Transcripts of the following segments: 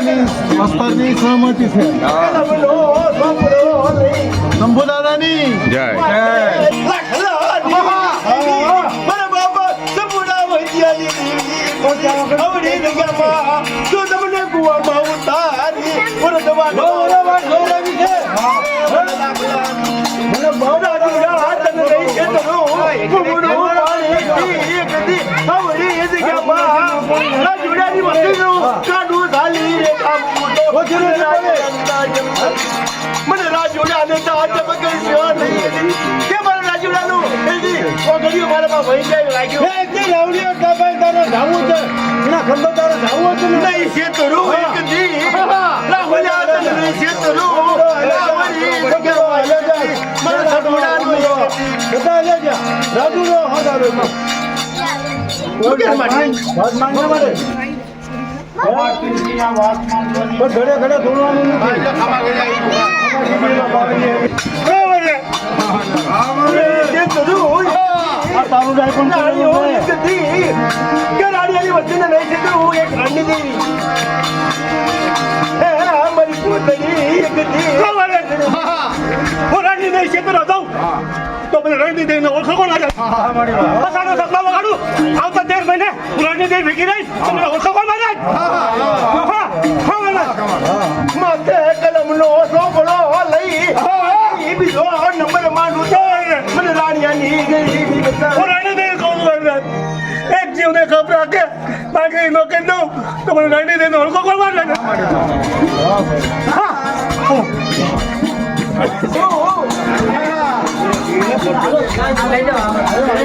દાદાની વસ્તારની સહમતિ છે. શંભુ દાદાની જય મને રાજુડા ને તાજબ કરશો નહીં કે મારા રાજુડા નું ઓગળ્યું મારા ભાઈ જાય લાગ્યું એકની લાવડીઓ કાપાઈ તારે જાવું છે એના ખંભો તારે જાવું છે નહીં શેતરું એક દી રાહુલ્યા તને નહીં શેતરું રાવરી મારા રાજુડા નું બધા લે જા રાજુડો હગાવે માં ઓકે માટે વાત માંગવા માટે ઘડે ઘડે ધોવાનું નથી આ તારું ડાય પણ રાણીયાની વસ્તુને નહીં શેતરું એક રાણી દેવી મારી પોતની એક દી હું રાણી નહીં શેતરો દઉં તો મને રણની દેવીને ઓળખો કોણ લાગે પસાનો સપના વગાડું આવતા 13 મહિને હું રણની દેવી ભેગી રહીશ તમને ઓળખો કોણ લાગે માથે કલમનો સોપડો લઈ બીજો નંબર માંડું તો મને રાણીયાની ગરીબી બતા હું રાણી દેવી કહું એક જીવને ખબર રાખે બાકી નો કહી દઉં તો મને રાણી દેવીને ઓળખો કોણ લાગે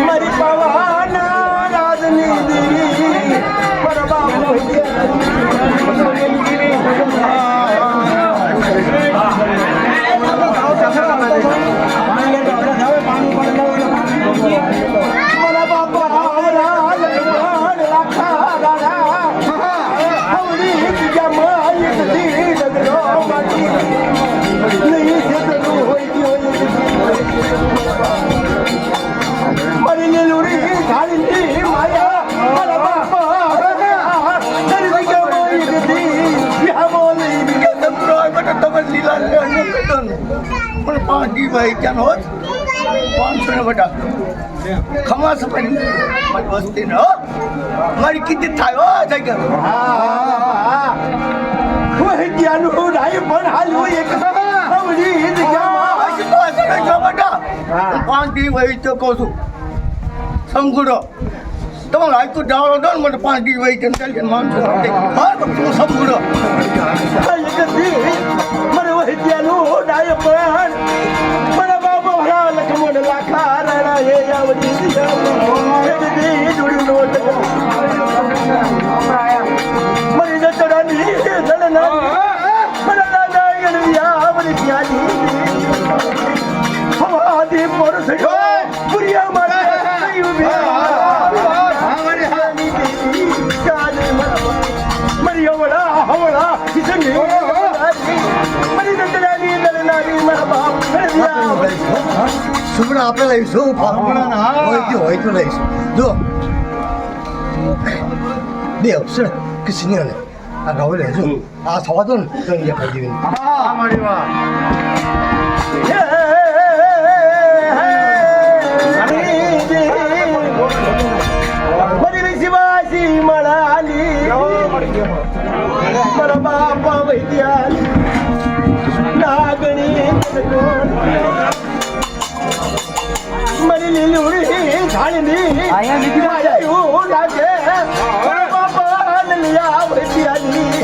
મારી પાવાના રાજની દેવી પરબા મારા બાપા રાજ લાખા રાણા હવડી જમાઈ દી ડગરો માટી નહીં જતનું હોય મારી લીલુડી ધારીની માયા મારા બાપા દરવી જમાઈ દી વિહામોલી વિગત પ્રોય બટ તમન લીલા ને કદન પણ પાટી ભાઈ ક્યાં હોત 500 બટા ખમાસ પડી મારી વસ્તી નો મારી કીધી થાય હો જગ્યા કોઈ જ્ઞાનું રાય પણ હાલ્યું એક હવડી જગ્યામાં બટા પાટી ભાઈ તો કહું છું સંગુડો તમારે આજ તો જાવડો દો ને મને 5 દી વહી કે ચાલી માનસો હા તો તું સંગુડો મને વહી જ્ઞાનું રાય પણ મારા બાબા ભરા લખમણ લાખા રાણા હે આવડી મરી જતરાની દળના મારા દાદા ગણવ્યા આવડી ત્યાંની હવાદી પર સડો પુરિયા મારા મરી હવળા કિસની મરી જતરાની દળનાની મારા બાપ સુમણા આપણે લઈશું હોય તો લઈશું જો દેવ સર કિસની ને આ ગાવે લેજો આ થવા દો ને તો અહીંયા ખાઈ દેવી મારી વાત મરી શિવાજી મળાલી મારા બાપા વૈદ્યાલી નાગણી મરી લીલુડી ઝાડની આયા લાગે બાપા નલિયા વૈદ્યાની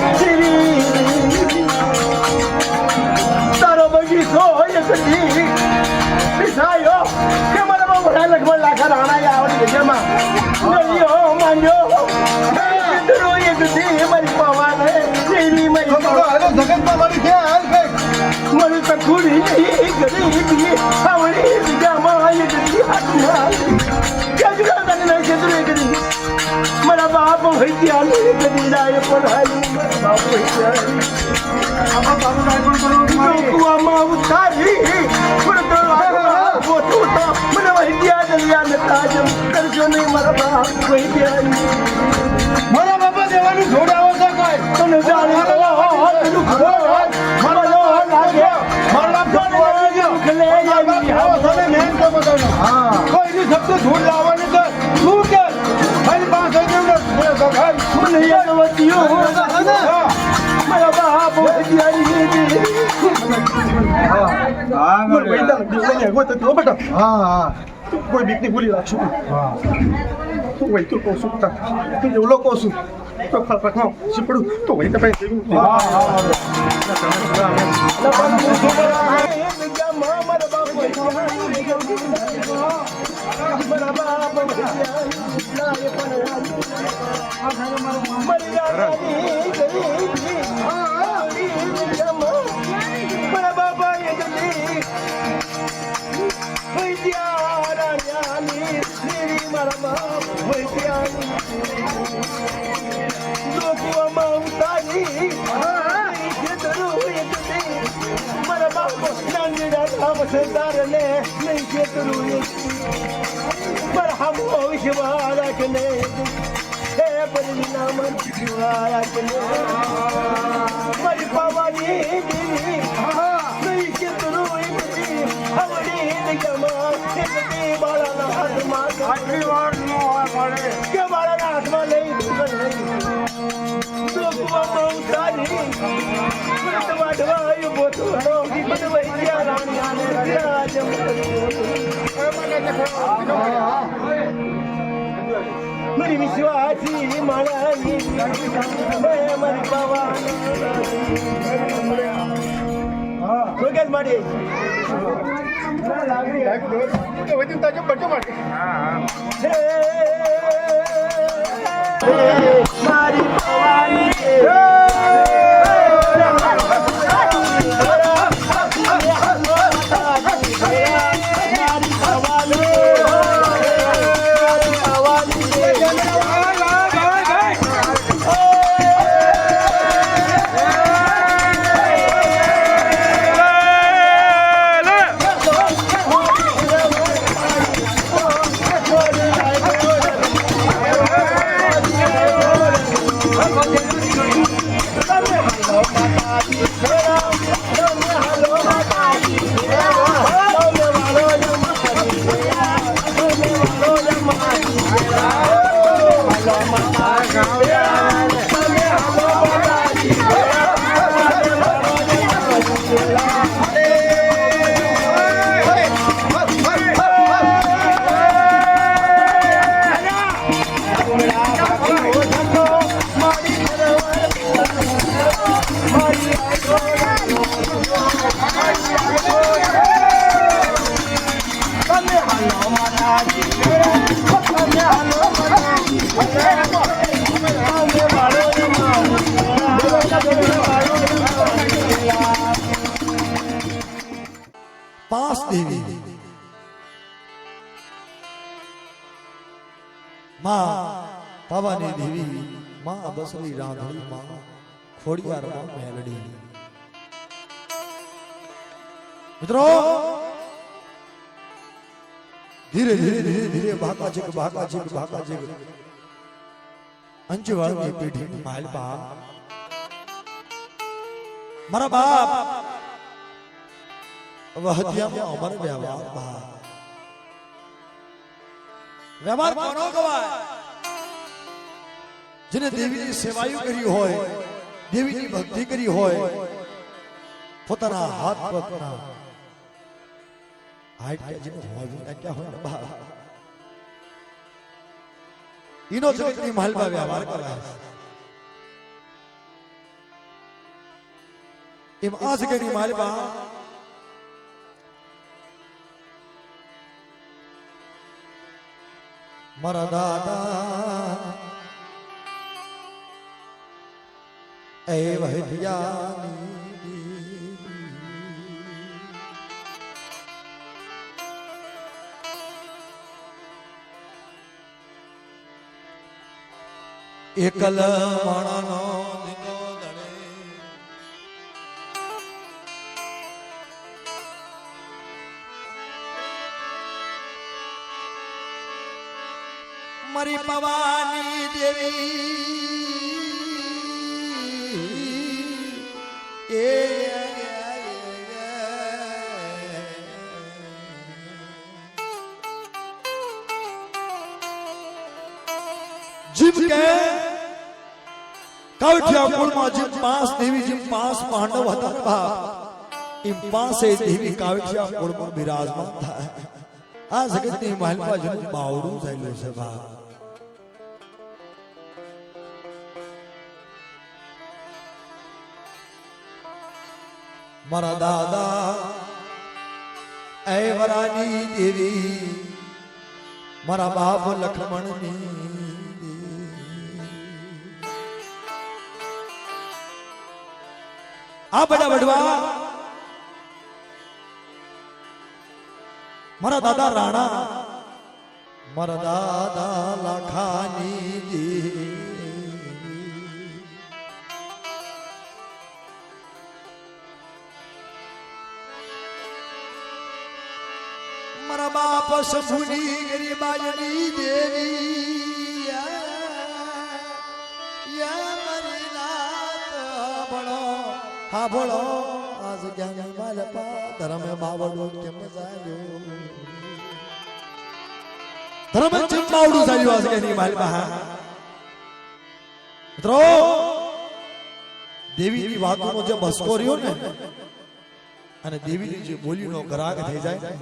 તારો બગીચો એકડી પીસાયો કે મારા બાપા લગભગ લાખા રાણા આવડી જગ્યામાં નલિયો માંડ્યો એકડી મારી પાવાને જેરી મારી જગતમાં મારી ક્યાં હાલ મારી તકુડી ગરીબી આવડી જગ્યામાં એકડી હાથમાં ક્યાં તને નહીં કીધું એકડી મારા બાપ વૈદ્યાને એકડી જાય પઢાયું મારા બાપ વૈદ્યાને કુવામાં ઉતારી મને વૈદ્યા દરિયાને તાજમ કરજો નહીં મારા બાપ વૈદ્યાની મારા બાપા દેવાનું જોડાવો તો કોઈ તને જાણી એનું ખરો મારો લાગે મારા ખલે હા કોઈની શબ્દ ધૂળ લાવવાની તો શું કે ખાલી 5 શું નહીં મારા બાપ હા કોઈ બીકની ભૂલી રાખશું તું વહી તું કહું છું તું એવલો કહું છું તો ખડપડમાં શીપડું તો વહી તમે મારી વિશ્વાસી માળાની મારી પવાની માટે મારી पांच देवी मां पावानी देवी मां बसरी राधड़ी मां खोड़ियार मां मेलड़ी मित्रों धीरे धीरे धीरे धीरे भागा जग अंजवाड़ की पीढ़ी माल बाप मारा बाप वहतिया में अमर व्यवहार व्यवहार कोनो गवाय जिने देवी की सेवायु करी होय देवी की भक्ति करी होय पोताना हाथ पकना हाइट के जिने होय क्या होय बा इनो जगत की महल का व्यवहार कराय इम आज के नी महल बा मारा दादा ए वहदिया एकल माणनो दिनो दणे मरी पवानी देवी જીમ કે કાવઠિયા કુળમાં જીમ 5 દેવી જીમ 5 પાંડવ હતા ને બાપ એમ 5 દેવી કાવઠિયા કુળમાં બિરાજમાન થાય આ જગતની મહાલપા જનું બાવડું થયેલું છે બાપ મારા દાદા ऐवरानी देवी मारा बाप लक्ष्मण आ बड़ा बड़वा मारा दादा राणा मारा दादा लाखानी देवी मारा बाप शंभुनी गरीबायनी देवी या मरी नाथ बड़ो हा बड़ो आज ज्ञान मालपा धर्म बावड़ो केम जायो धर्म चिंबावड़ो जायो आज ज्ञानी मालपा મિત્રો દેવીની વાતોનો જે બસકો રહ્યો ને અને દેવીની જે બોલીનો ગ્રાહક થઈ જાય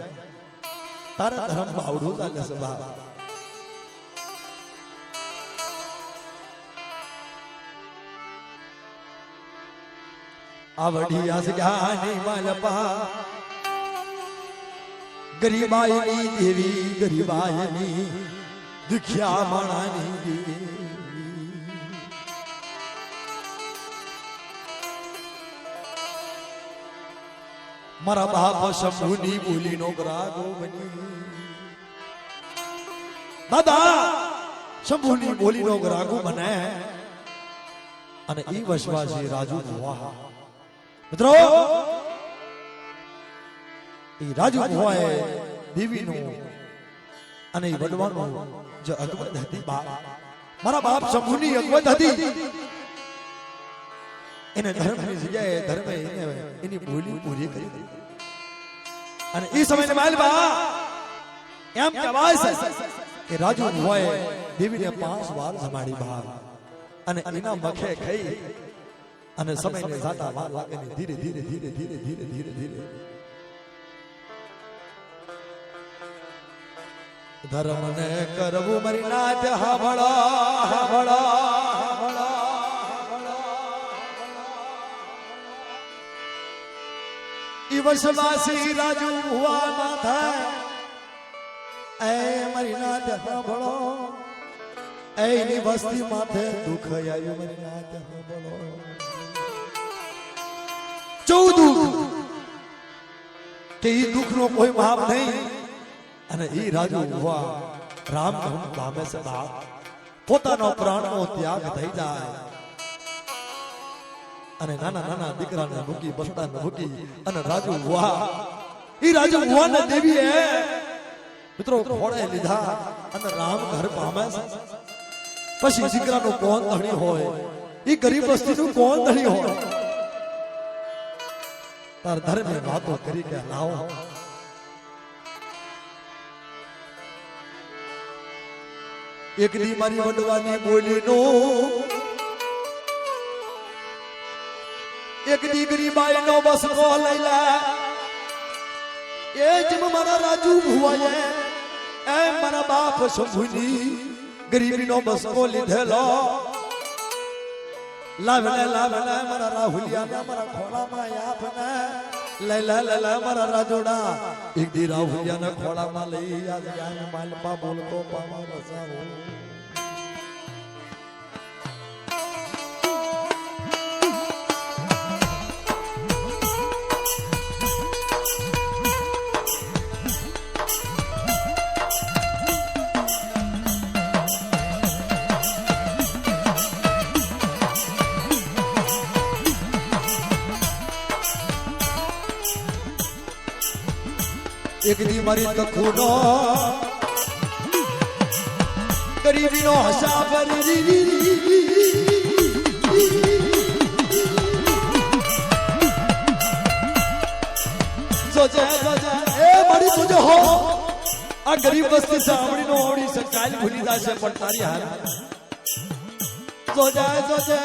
તારા ધર્મ બાવડું ચાલે છે બા આવડી આસગાની માલપા ગરીબાયની દેવી ગરીબાયની દુખિયા માણાની દેવી મારા બાપ શંભુની બોલીનો ગ્રાગો બની દાદા શંભુની બોલીનો ગ્રાગો બને અને ઈ વશવાસી રાજુ ભુવા મિત્રો ઈ રાજુ ભુવાએ દેવીનું અને ઈ વડવાનું જે અગવત હતી મારા બાપ શંભુની અગવત હતી એને ધર્મની જગ્યાએ ધર્મે એની બોલી પૂરી કરી દીધી અને એ સમયે માલબા એમ કહેવાય છે કે રાજુ ભુવાએ દેવીને 5 વાર જમાડી બહાર અને એના મખે ખાઈ અને સમયને જાતા વાર લાગે ને ધીરે ધીરે ધીરે ધીરે ધીરે ધીરે ધીરે ધર્મને કરવું મારી નાચ હાભળા હાભળા વશવાસી રાજુ ભુવા માથા એ મારી નાથ સાંભળો એની વસ્તી માથે દુઃખ આવ્યું મારી નાથ સાંભળો 14 દુઃખ કે ઈ દુઃખ નો કોઈ માપ નહીં અને ઈ રાજુ ભુવા રામ નામ પામે છે બાપ પોતાનો પ્રાણનો ત્યાગ થઈ જાય અને નાના નાના દીકરાને મૂકી બસડાને મૂકી અને રાજુ ભુવા ઈ રાજુ ભુવાને દેવીએ મિત્રો ખોળે લીધા અને રામ ઘર પામે પછી દીકરાનો કોણ ધણી હોય ઈ ગરીબ વસ્તીનું કોણ ધણી હોય તાર ધર્મે વાતો કરી કે લાવો એક દી મારી વડવાની બોલીનું એક દીકરી બાઈ નો બસકો લઈ લે એ જમ મારા રાજુ ભુવાએ એ મારા બાપ શંભુની ગરીબી નો બસકો લીધેલો લાવને મારા રાહુલિયા મારા ખોળામાં આપને લઈ લે મારા રાજોડા એક દી રાહુલિયા ના ખોળામાં લઈ આજ જ્ઞાન માલપા બોલતો પાવા રસાવો એક દી મારી તખુનો ગરીબીનો હસા ભરી જોજે જોજે એ મારી જોજે હો આ ગરીબ વસ્તી સાંભળી નો ઓડી સકાલ ભૂલી જાશે પણ તારી હાર જોજે જોજે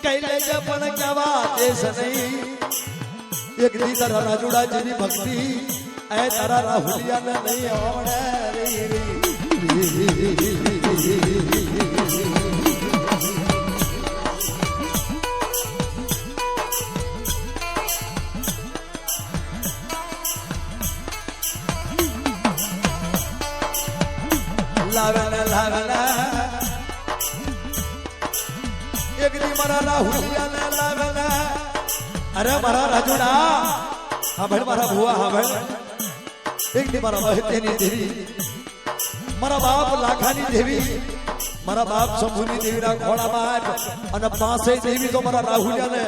કઈ લેજે પણ કેવા દેશ નહીં એક દી તારા રાજુડા જેવી ભક્તિ એ તારા રાહુલિયા ને નહીં આવડે રે લાવેલા લાવેલા એક દી મારા રાહુલિયા ને લાવેલા અરે મારા રાજુડા હા ભાઈ મારા ભુવા હા ભાઈ એક દી મારા બહેતેની દેવી મારા બાપ લાખાની દેવી મારા બાપ શંભુની દેવીના ખોળામાં અને પાસે દેવી તો મારા રાહુલિયાને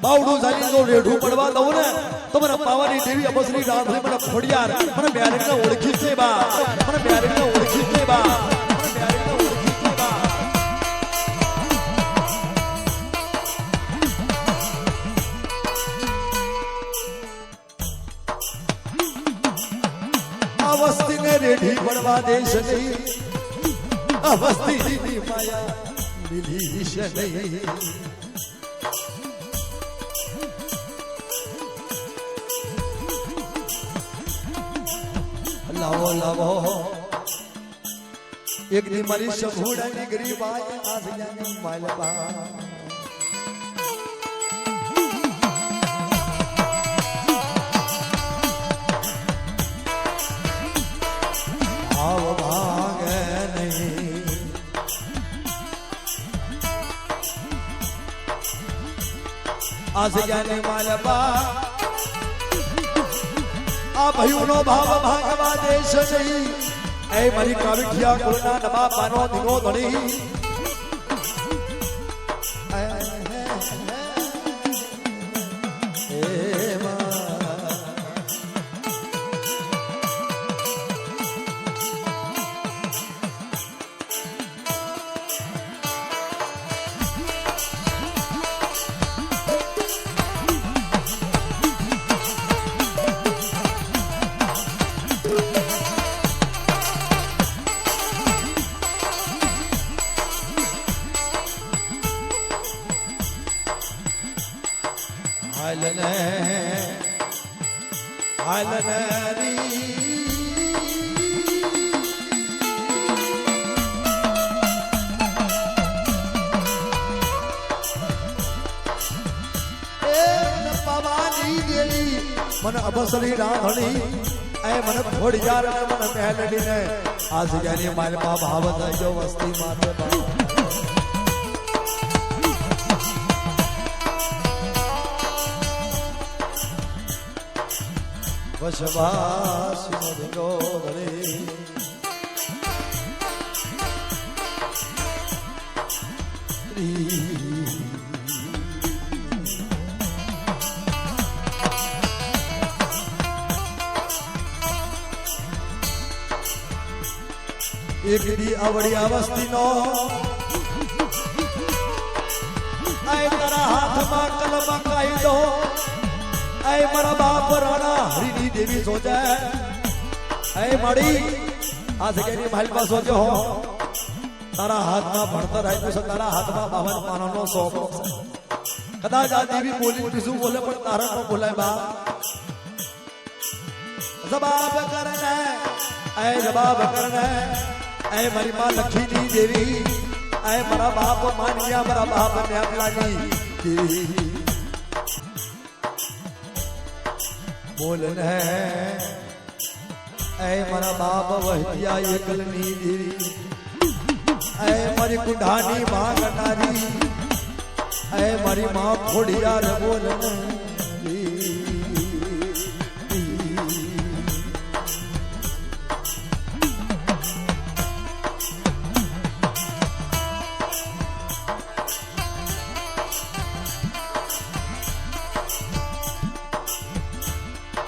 બાવડું જાની જો રેઢું પડવા દઉં ને તો મને પાવાની દેવી અબસરી રાધરી મને ખોડિયાર મને બેરીને ઓળખી છે બા મને બેરીને ઓળખી છે બા મને બેરીને ઓળખી છે બા આ વસ્તીને રેઢી પડવા દેશ નહીં આ વસ્તીની માયા મિલી છે નહીં લાવો લાવો એક દી મારી શભુડાની ગરીબાઈ આસયાની માલબા આવ ભાગે નહીં આસયાની માલબા આ ભયુનો ભાવ ભાગવા દેશ નહીં એ મારી કાવિઠિયા કુળના નવા પાનો દિનો ધણી મને અબસરી રાધણી એ મને ખોડિયાર ને મને મેલડી ને આ જગ્યાની માલમાં ભાવ થયો વસ્તી માથે વશવાસી મધો ધરે એક દી આવડી અવસ્થી નો આય તારા હાથમાં કલમ કાઈ દો આય મારા બાપ રાણા હરિની દેવી સોજે આય માડી આ જગ્યાની માલપા સોજો હો તારા હાથમાં ભણતર આપ્યું છે તારા હાથમાં 52 પાનાનો સોપો કદાચ આ દેવી બોલી બીજું બોલે પણ તારા નો બોલાય બા જવાબ કરને આય જવાબ કરને ऐ मारी माँ लक्ष्मी देवी ऐ मरा बाप मानिया मरा बाप न्यामलानी बोलने ऐ मरा बाप वहदिया एकलनी देवी ऐ मारी कुंडानी माँ गनारी ऐ मारी माँ खोड़िया रे बोलने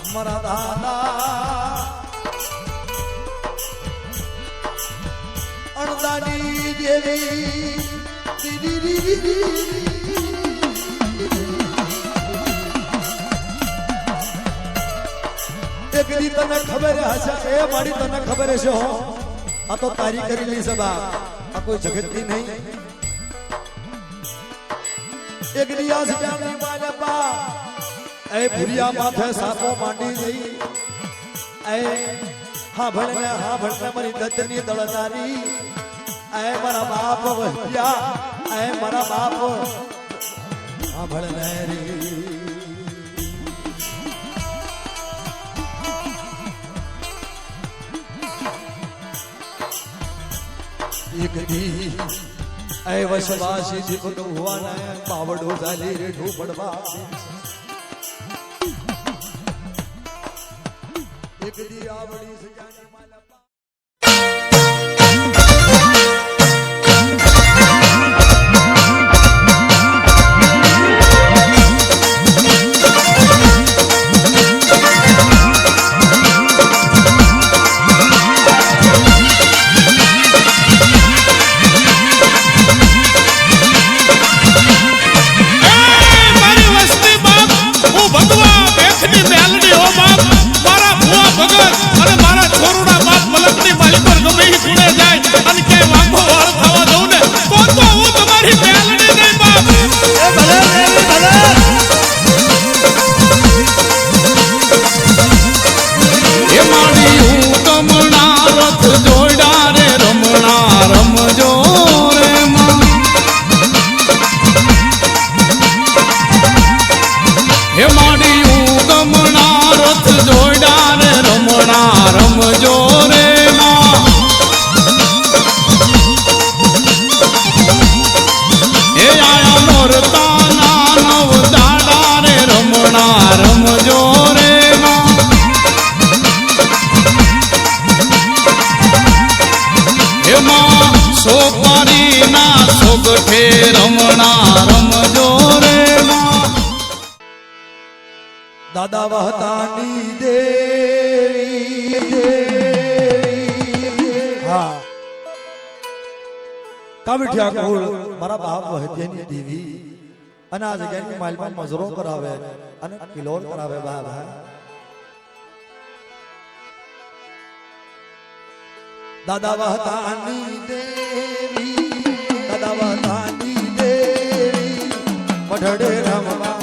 મારા દાદા અણદાની દેવી દી તને ખબર હશે એ મારી તને ખબર હશે હો આ તો તારી કરેલી સભા આ કોઈ જગતની નહીં એક દિયાસ જાની માલે બા એ ભુરિયા માથે સાપો માંડી ગઈ એ હા ભણને મારી દત્તની દળનારી એ મારા બાપ વહ્યા એ મારા બાપ હા ભણને રી એક દી ऐ वशवासी जीवन हुआ न पावड़ो जाली रे ढूपड़वा एक दी आवड़ी से जाने माला दादा वहतानी देवी हाँ काविठिया कोल मारा बाप वहतियानी देवी अना जगह माल में मजरो करावे अन किलोर करावे बाबा दादा वहतानी देवी दादा वहतानी देवी पढ़ड़े रमवा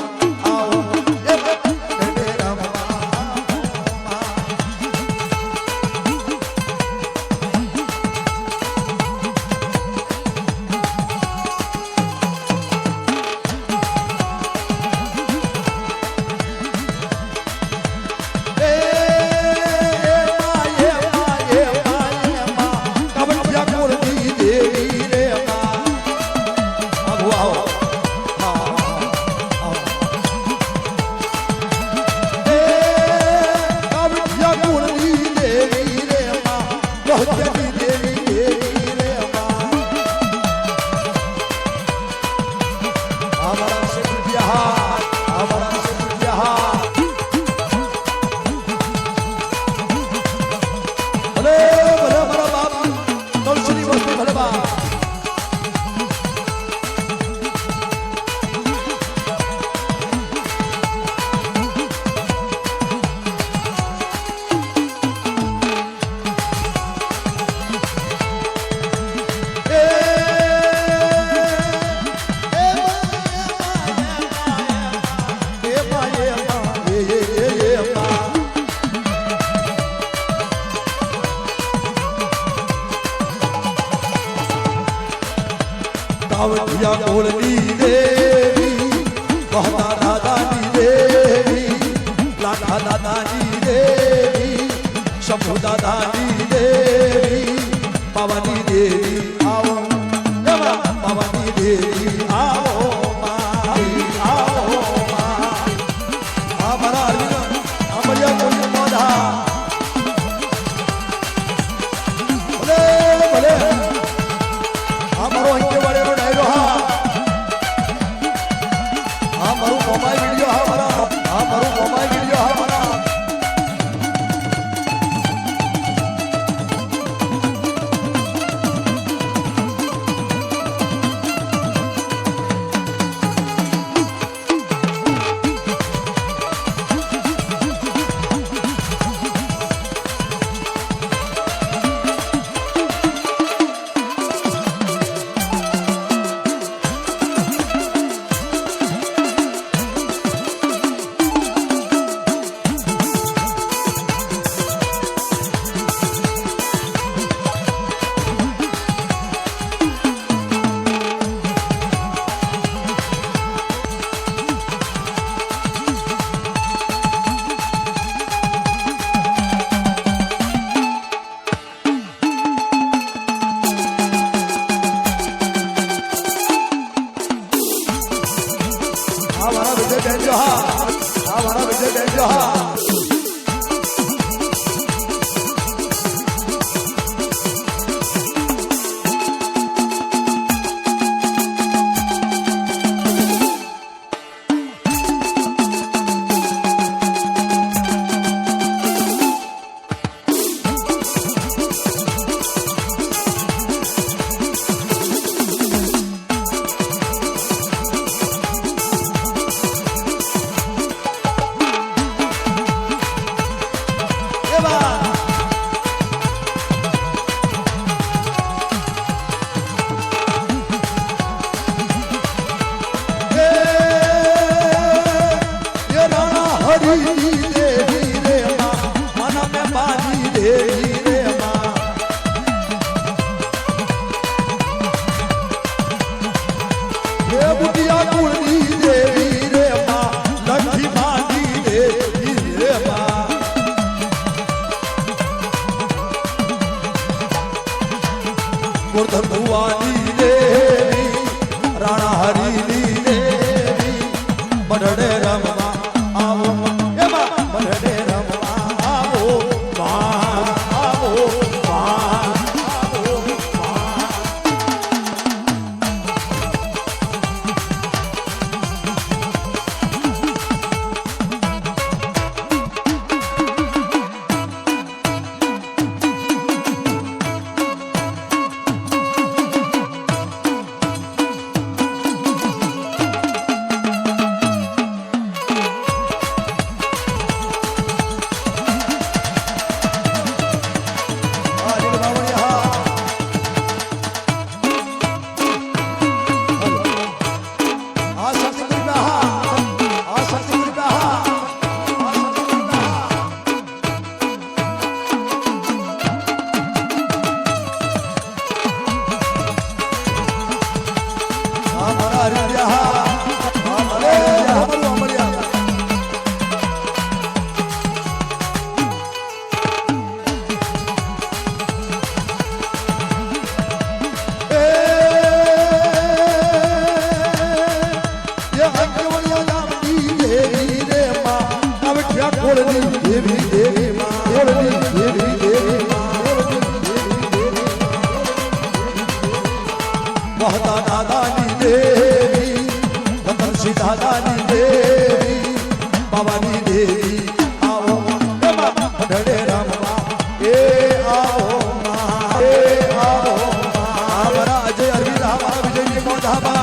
कावड़िया कोलनी देवी बहता दादानी देवी लाखा दादानी देवी शंभु दादानी देवी पवनी देवी आओ पवनी देवी आओ हमारा अमरिया कोई पौधा भले भले हमारो इनके बड़े मोबाइल वीडियो हमारा मोबाइल वीडियो हमारा ગોરધન ભુવાની દેવી રાણા હરીની દેવી મઢડે રમવા આવો એમાં મઢડે રમવા આવો માં આવો માં આવો માં દાદાની દેવી રતનસિંહ દાદાની દેવી બાવાની દેવી આવો એમાં મઢડે રમવા એ આવો માં એ આવો માં મારા અજય અરવિંદ આવા વિજયજી મોઢાબા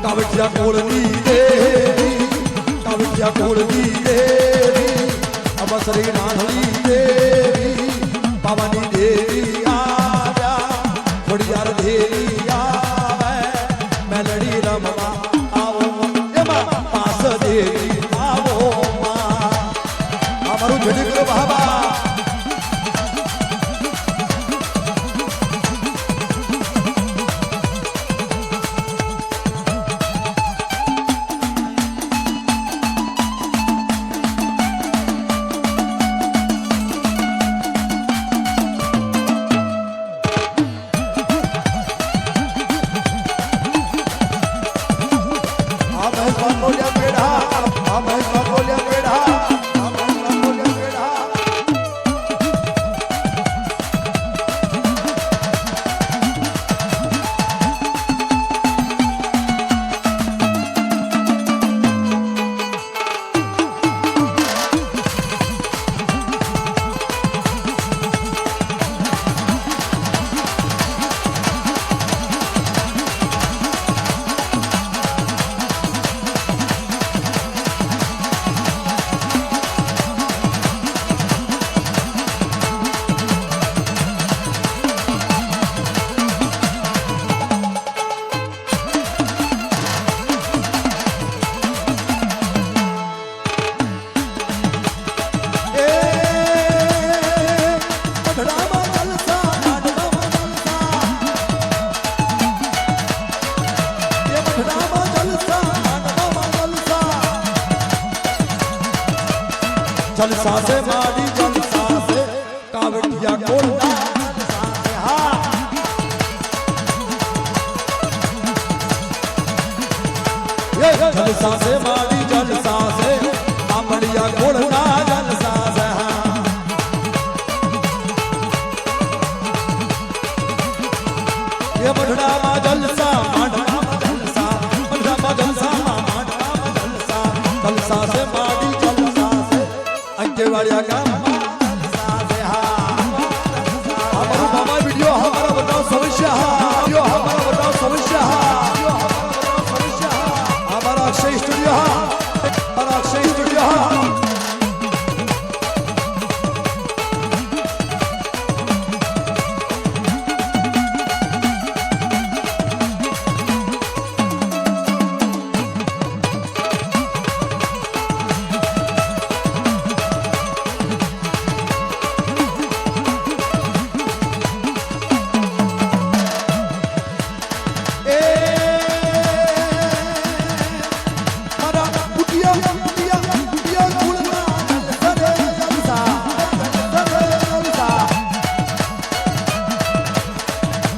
કાવડિયા કોળની દેવી કાવડિયા કોળની દેવી અબસરી નાનલી દેવી પાવાની દેવી આવ્યા ખોડિયાર દેવી આવે મેલડી રમવા આવો એમાં પાસ દેવી આવો માં અમારું જડીકરો બાબા जलसा से मारी जलसा से कावड़िया कोलना जलसा से हाँ ये जलसा से मारी जलसा से कावड़िया कोलना जलसा से हाँ ये मढ़ड़ा मा जलसा माढ़ड़ा मा जलसा मढ़ड़ा मा जलसा माढ़ड़ा मा जलसा जलसा से मारी जलसा से अंके वालिया का जलसा से हाँ हमारा मामा वीडियो हमारा बताओ समस्या वीडियो हमारा बताओ समस्या हमारा अक्षय स्टूडियो हमारा अक्षय स्टूडियो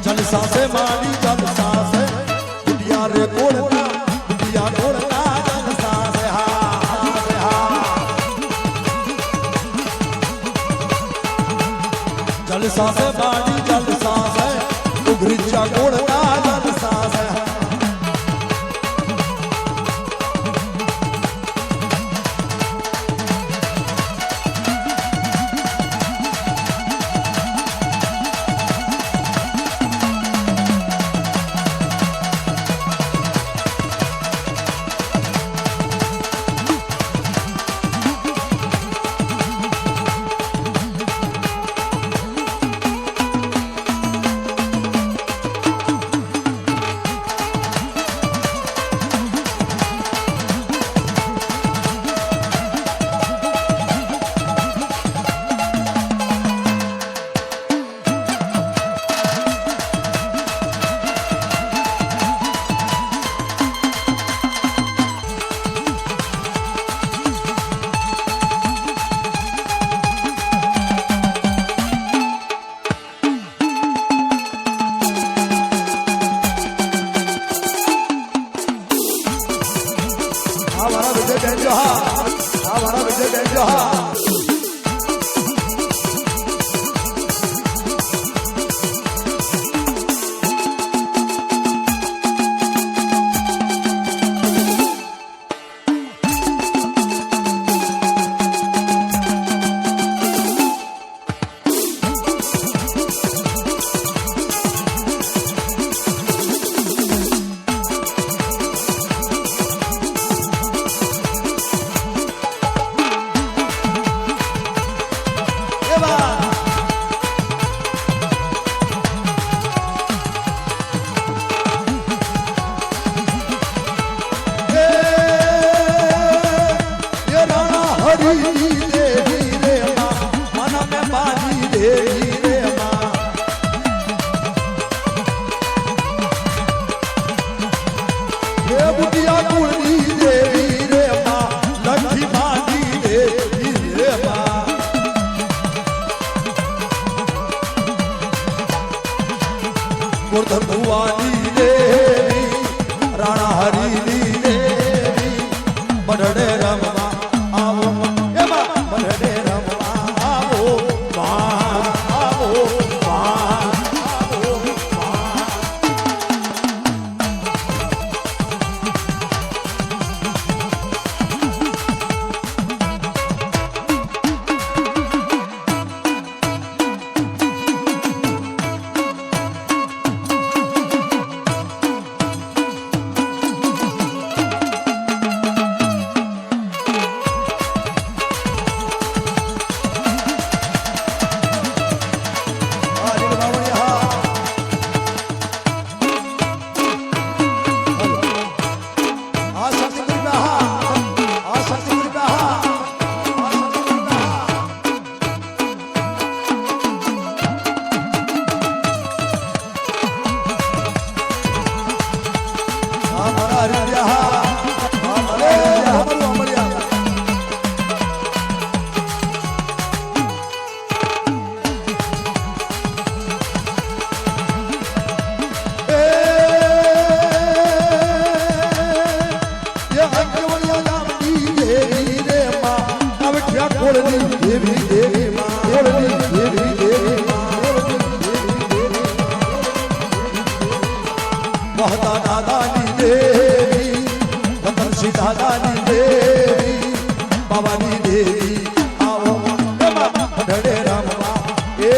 जलसा से मारी जलसा से बुढ़िया रे कोड़ना बुढ़िया कोड़ना जलसा से जलसा से मारी जलसा से उघरिचा कोड़ना जलसा से हमारा विजय बहन जो हमारा विजय बहन जो बुढ़िया कुलनी देवी रे माँ लक्ष्मी माटी देवी रे माँ गोवर्धन भुवानी देवी राणा हरिनी देवी बड़े रमवा आओ ए माँ बड़े रमवा आओ माँ आओ माँ દેવી દેવી માં દેવી દેવી દેવી વહતા દાદાની દેવી વતનસી દાદાની દેવી બાવાની દેવી આવો એમાં ઢળે રામમાં એ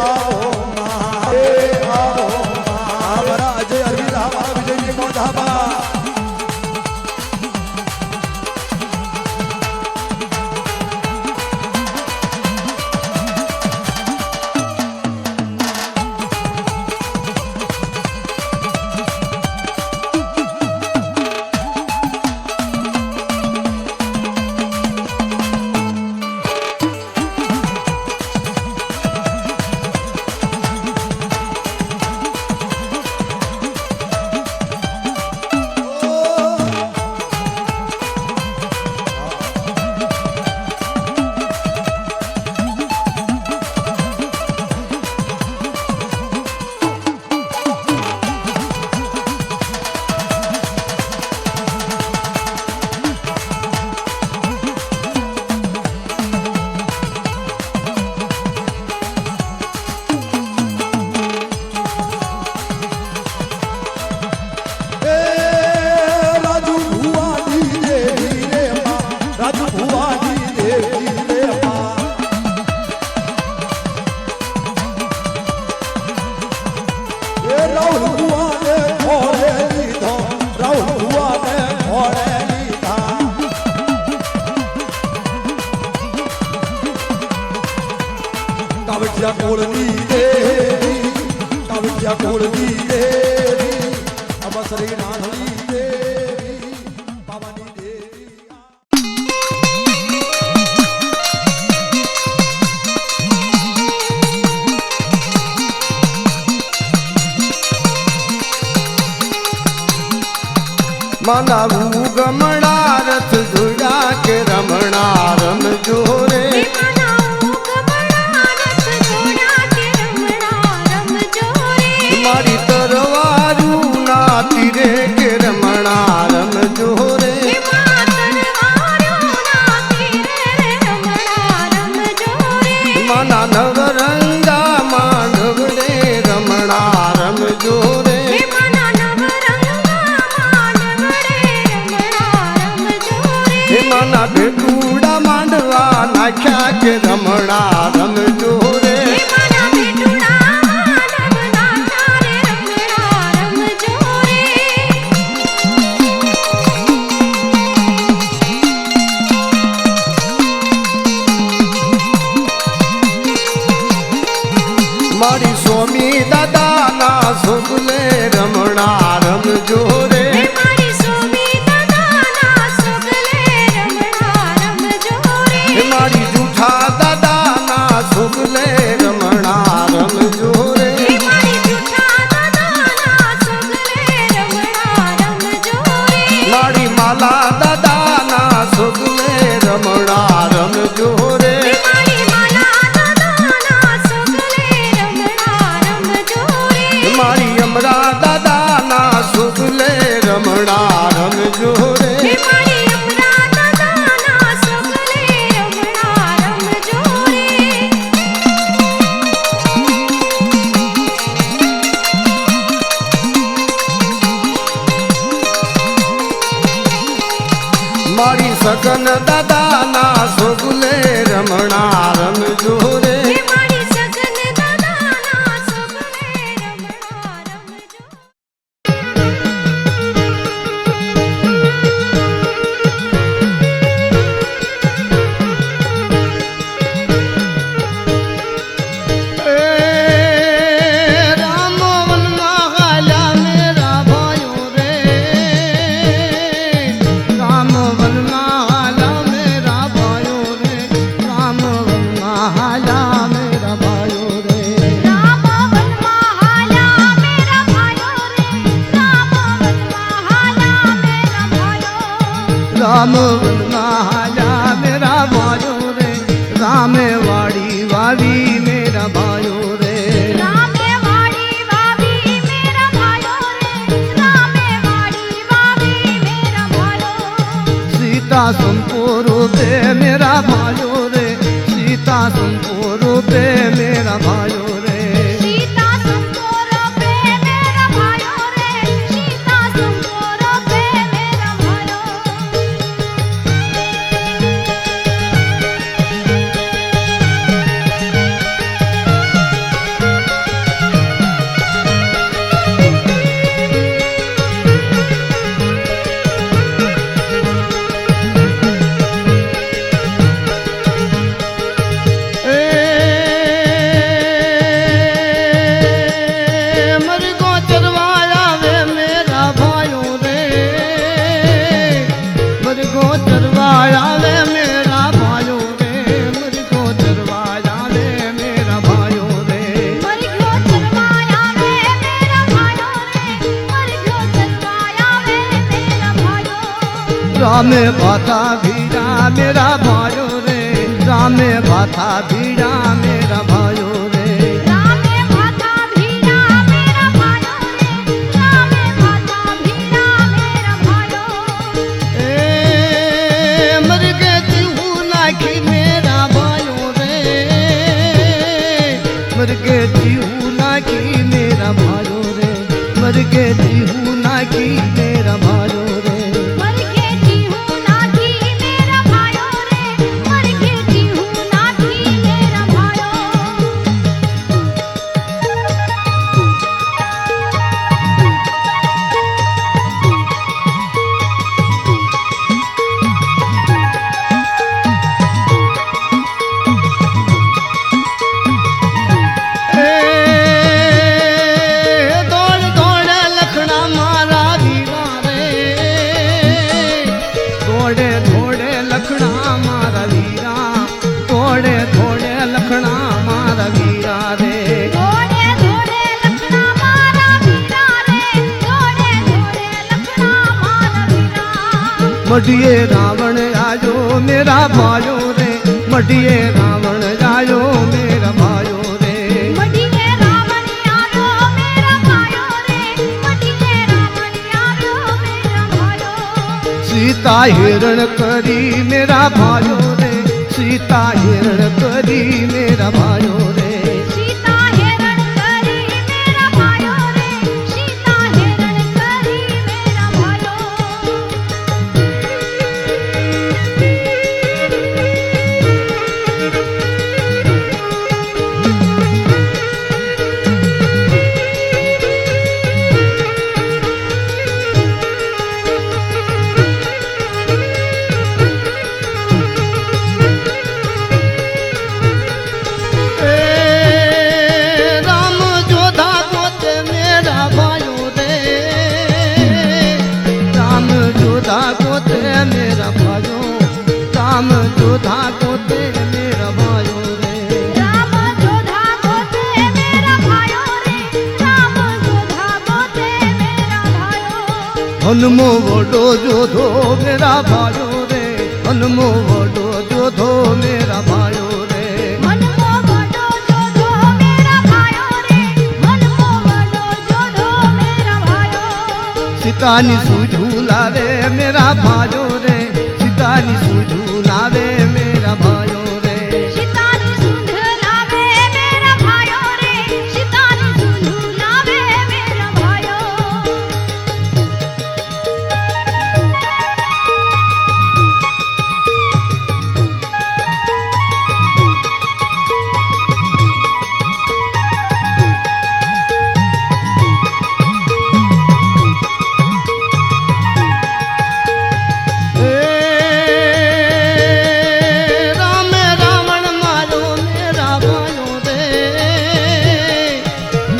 આવો માં એ આવો માં મારા અજય અરવિંદ આવા વિજયની મોઢામાં કાવડિયા કોળની દેવી કાવડિયા કોળની દેવી અબસરી નાથની દેવી બાવાની દેવી મનાવું ગમણા રથ જોડા કે રમણા રમજો રે મારી તરવારું ના તીરે કે રમણા રમજો રે મના નવરંગા માંડવડે રમણા રમજો રે મના ભેટુડા માંડવા નાખ્યા કે રમણા રમજો રે મારી સ્વામી દાદાના સુગલે રમણા રમજો રે મારી જૂઠા દાદાના સુગલે રમણા રમજો રે મારી માલા દાદાના સુગલે રમણા રમજો રે મારી અમરા દાદાના સુગલે રમણા રમજો રે મારી સગન દાદાના સુગલે રમણા રમજો રે राम वनमाला मेरा भायो रे रामे वाड़ी वावी मेरा भायो रे रामे वाड़ी वावी मेरा भायो रे रामे वाड़ी वावी मेरा भायो सीता संपूरो दे मेरा भायो रे सीता रूपे मेरा भाइयों रे सीता तुमको रोपे मेरा भायो रे सीता तुमको रोपे मेरा भायो मरगो चरवाया वे मेरा भाइयों रे मरगो चरवाया वे मेरा भाइयों रे मरगो चरवाया वे मेरा भाइयों रे मर गयो चरवाया वे मेरा भायो रे मर गयो चरवाया वे मेरा भायो राम भाथा भीड़ा मेरा भाइयों रे राम भाथा भीड़ा मेरा भाइयों रे रामे भाता भीड़ा मेरा भायो रे रामे भाता भीड़ा मेरा भायो ए मर के जीहू नाखी मेरा भाइयों रे मर के जीहू नाखी मेरा भाइयों रे मर के जीहू नाखी मेरा भाइयों रे मर के जीहू नाथी मेरा भायो रे मर के जीहू नाथी मेरा भायो दौड़ दौड़ लखना मारा वीरा रे दौड़े दौड़े लखना मारा वीरा दौड़े दौड़े लखना मारा वीरा रे दौड़े दौड़े लखना मारा वीरा रे दौड़े दौड़े लखना मारा वीरा मटिए रावण आयो मेरा भाइयों रे मटिए रावण आयो मेरा भाइयों रे मटिए रावण आयो मेरा भायो रे मटिए रावण आयो मेरा भायो सीता हिरण करी मेरा भाइयों रे सीता हिरण करी मेरा भाइयों रे सीता हिरण करी मेरा भायो रे सीता हिरण करी मेरा भायो राम जोधा गोते मेरा भाइयों रे राम जोधा गोते मेरा भाइयों राम जोधा गोते मेरा भाइयों रे राम जोधा गोते मेरा भायो रे राम जोधा गोते मेरा भायो हनुमो वडो जोधो मेरा भाइयों रे हनुमो वडो जोधो मेरा भाइयों रे मनमो वडो जोधो मेरा भायो रे मनमो वडो जोधो मेरा भायो सीतानी सूझू लावे मेरा भाइयों रे सीतानी सूझू लावे मेरा भाइयों रे सीतानी सुंध लावे मेरा भायो रे सीतानी सुंध लावे मेरा भायो राम रावण मारो मेरा भाइयों रे राम रावण मारो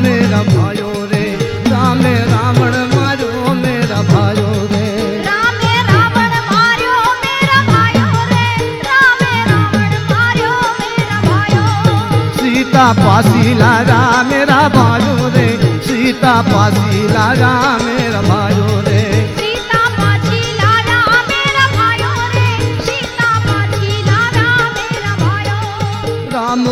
मेरा भाइयों रे राम रावण मारो मेरा भाइयों रे रामे रावण मार्यो मेरा भायो रे रामे रावण मार्यो मेरा भायो सीता पासी लागा मेरा भाइयों रे सीता पासी लागा मेरा भाइयों रे सीता पाछी लागा मेरा भायो रे सीता पाछी लागा मेरा भायो राम